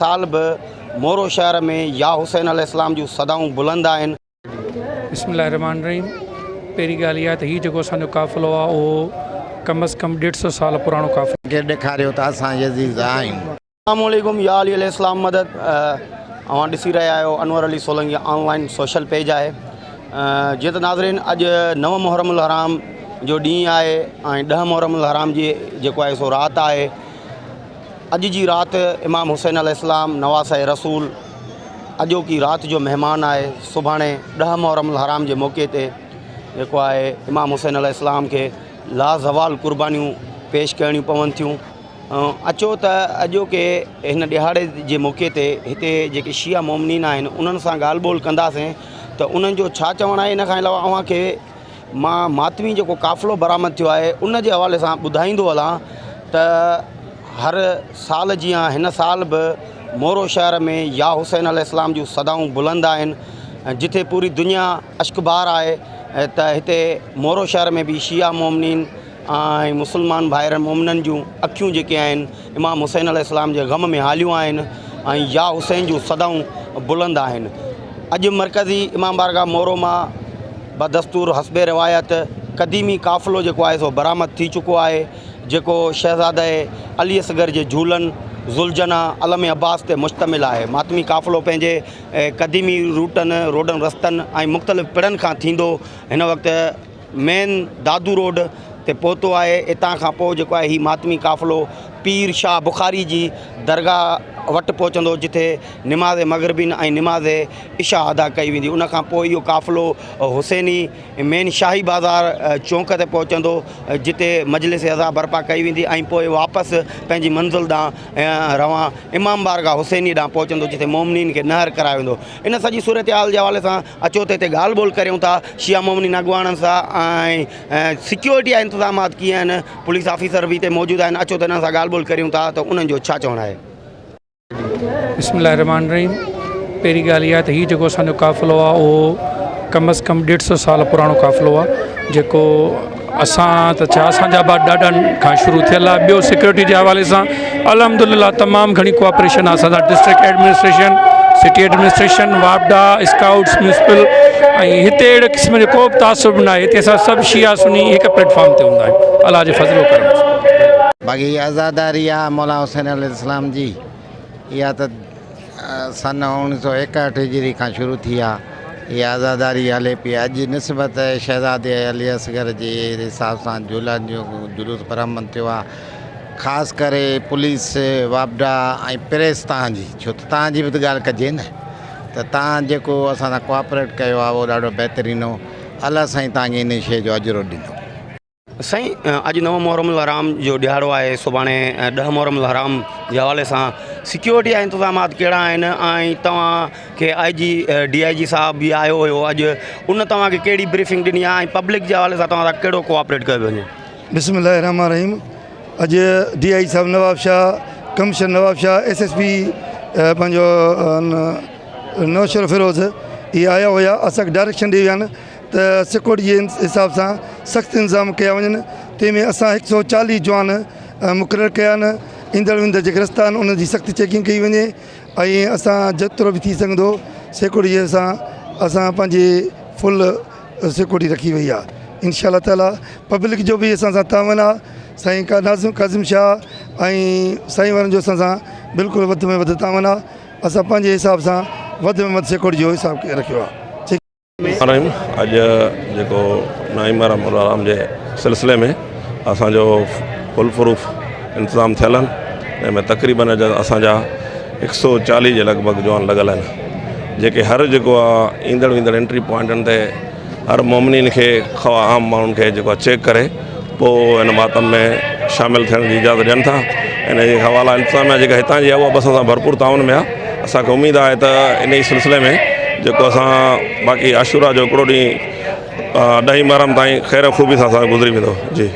साल भी मोरो शहर में या हुसैन अलैहिस्सलाम जूं सदाऊं बुलंद आहिनि। बिस्मिल्लाहिर्रहमानिर्रहीम। पहिरीं ॻाल्हि इहा त हीउ जेको असांजो काफ़िलो आहे उहो कम अज़ कम 150 साल पुराणो काफ़िलो खे ॾेखारियो त असां यज़ीज़ आहियूं। अस्सलामुअलैकुम या अली अलैहिस्सलाम मदद। अवां ॾिसी रहिया आहियो Anwar Ali Solanki online social page आहे। जीअं त नाज़रीन अॼु 9 मुहर्रमुल हराम जो ॾींहुं आहे ऐं 10 मुहर्रमुल हराम जी जेको आहे सो राति आहे। अॼु जी राति इमाम हुसैन अलैहिस्सलाम नवासे रसूल अॼोकी राति जो महिमान आहे। सुभाणे 10 मुहर्रमुल हराम जे मौक़े ते जेको आहे इमाम हुसैन अलैहिस्सलाम खे लाज़वाल क़ुर्बानियूं पेश करणियूं पवनि थियूं। अचो त अॼोके हिन ॾिहाड़े जे मौक़े ते हिते जेके शिया मोमिनीन आहिनि उन्हनि सां ॻाल्हि ॿोल कंदासीं त उन्हनि जो छा चवणु आहे। इन खां अलावा अव्हांखे मां मातमी जेको काफ़िलो बरामद थियो आहे उन जे हवाले सां ॿुधाईंदो हलां त हर साल जीअं हिन साल बि मोरो शहर में या हुसैन अलैहिस्सलाम जूं सदाऊं बुलंद आहिनि। जिथे पूरी दुनिया अश्कबार आहे त हिते मोरो शहर में बि शिया मोमिनीन ऐं मुस्लमान भाइर मोमिननि जूं अखियूं जेके आहिनि इमाम हुसैन अलैहिस्सलाम जे ग़म में हालियूं आहिनि ऐं या हुसैन जूं सदाऊं बुलंद आहिनि। अॼु मरकज़ी इमाम बारगाह मोरो मां बदस्तूर हस्बे रिवायत क़दीमी काफ़िलो जेको आहे सो बरामद थी चुको आहे, जेको शहज़ादे अली असगर जे झूलन ज़ुलजना अलम अब्बास ते मुश्तमिल आहे। मातमी काफ़िलो पंहिंजे क़दीमी रूटनि रोडनि रस्तनि ऐं मुख़्तलिफ़ पिड़नि खां थींदो हिन वक़्तु मेन दादू रोड ते पहुतो आहे। हितां खां पोइ जेको आहे हीउ मातमी काफ़िलो पीर शाह बुखारी जी दरगाह वटि पहुचंदो, जिथे निमाज़ मग़रिबिन ऐं निमाज़ इशा अदा कई वेंदी। उनखां पोइ इहो काफ़िलो हुसैनी मेन शाही बाज़ार चौंक ते पहुचंदो, जिते मजलिस अज़ा बर्पा कई वेंदी ऐं पोइ वापसि पंहिंजी मंज़िल ॾांहुं रवां इमाम बारगाह हुसैनी ॾांहुं पहुचंदो, जिथे मोमिनीन खे नहर करायो वेंदो। इन सॼी सूरत हाल जे हवाले सां अचो त हिते ॻाल्हि ॿोल करियूं था शिया मोमिनीन अॻुवाणनि सां ऐं सिक्योरिटी जा इंतज़ामात कीअं आहिनि, पुलिस ऑफिसर बि हिते मौजूदु आहिनि। अचो त हिन सां ॻाल्हि ॿोल करियूं था त उन्हनि जो छा चवणु आहे। बिस्मिल्लाहिर्रहमानिर्रहीम। पहिरीं ॻाल्हि इहा त हीउ जेको असांजो काफ़िलो आहे उहो कम अज़ कम 150 साल पुराणो काफ़िलो आहे, जेको असां त छा असांजा ॿार ॾाढनि खां शुरू थियल आहे। ॿियो सिक्योरिटी जे हवाले सां अल्हम्दुलिल्लाह तमामु घणी कोऑपरेशन आहे असांजा डिस्ट्रिक्ट एडमिनिस्ट्रेशन, सिटी एडमिनिस्ट्रेशन, वापडा, स्काउट्स, म्यूनिसिपल ऐं हिते अहिड़े क़िस्म जो को बि तासुब न आहे। हिते असां सभु शिया सुनी हिकु प्लेटफॉर्म ते हूंदा आहियूं। अलाह जे फज़लो करम। बाक़ी आज़ादारी आहे मौला हुसैन अलैहिस्सलाम जी, इहा त सन 1961 हिजरी खां शुरू थी आहे। इहा आज़ादारी हले पई। अॼु निस्बत शहज़ादे अली असगर जे हिसाब सां झूलन जो जुलूस बरामद थियो आहे। ख़ासि करे पुलिस, वापडा ऐं प्रेस तव्हांजी, छो त तव्हांजी बि त ॻाल्हि कजे न, त तव्हां जेको असां सां कोऑपरेट कयो आहे उहो ॾाढो बहितरीनु हो। अलाह साईं तव्हांखे इन शइ जो अजरो ॾिनो। साईं अॼु 9 मुहर्रमुल हराम जो ॾिहाड़ो आहे, सुभाणे 10 मुहर्रमुल हराम जे हवाले सां सिक्योरिटी जा इंतज़ामात कहिड़ा आहिनि ऐं तव्हांखे DIG साहब बि आयो हुयो अॼु, उन तव्हांखे कहिड़ी ब्रीफिंग ॾिनी आहे ऐं पब्लिक जे हवाले सां तव्हां सां कहिड़ो कोऑपरेट कयो वञे। बिस्मिल्लाहिर्रहमानिर्रहीम। अॼु DIG साहब नवाब शाह, कमिशनर नवाब शाह, SSP पंहिंजो नौशर फिरोज़ इहे आया हुया। असांखे डायरेक्शन ॾेई विया आहिनि त सिक्योरिटी जे हिसाब सां सख़्तु इंतज़ाम कया वञनि। तंहिंमें असां 140 जवान मुक़ररु कया आहिनि। ईंदड़ वेंदड़ जेके रस्ता आहिनि उनजी सख़्तु चेकिंग कई वञे ऐं असां जेतिरो बि थी सघंदो सिक्योरिटीअ सां असां पंहिंजी फुल सिक्योरिटी रखी वई आहे। इंशाअल्लाह ताला पब्लिक जो बि असां सां तावन आहे। साईं काज़िम शाह ऐं साईं वारनि जो असां सां बिल्कुलु वधि में वधि तावन आहे। असां पंहिंजे हिसाब सां वधि में वधि सिक्योरिटी जो हिसाब रखियो आहे। अॼु जेको 9 मुहर्रमुल हराम जे सिलसिले में असांजो फुल प्रूफ इंतज़ाम थियल आहिनि। जंहिंमें तक़रीबन असांजा 140 जे लॻभॻि जवान लॻल आहिनि, जेके हर जेको आहे ईंदड़ वेंदड़ एंट्री पॉइंटनि ते हर मोमिनीन खे ख़वा आम माण्हुनि खे जेको आहे चेक करे पोइ हिन मातम में शामिलु थियण जी इजाज़त ॾियनि था। इन जे हवाला इंतज़ाम जेका हितां जी आहे उहा बि असां भरपूर ताउन में आहे। असांखे उमेदु आहे त इन ई सिलसिले में जेको असां बाक़ी आशूरा जो हिकिड़ो ॾींहुं 10 मुहर्रम ताईं ख़ैर ख़ूबी सां असां गुज़री वेंदो। जी।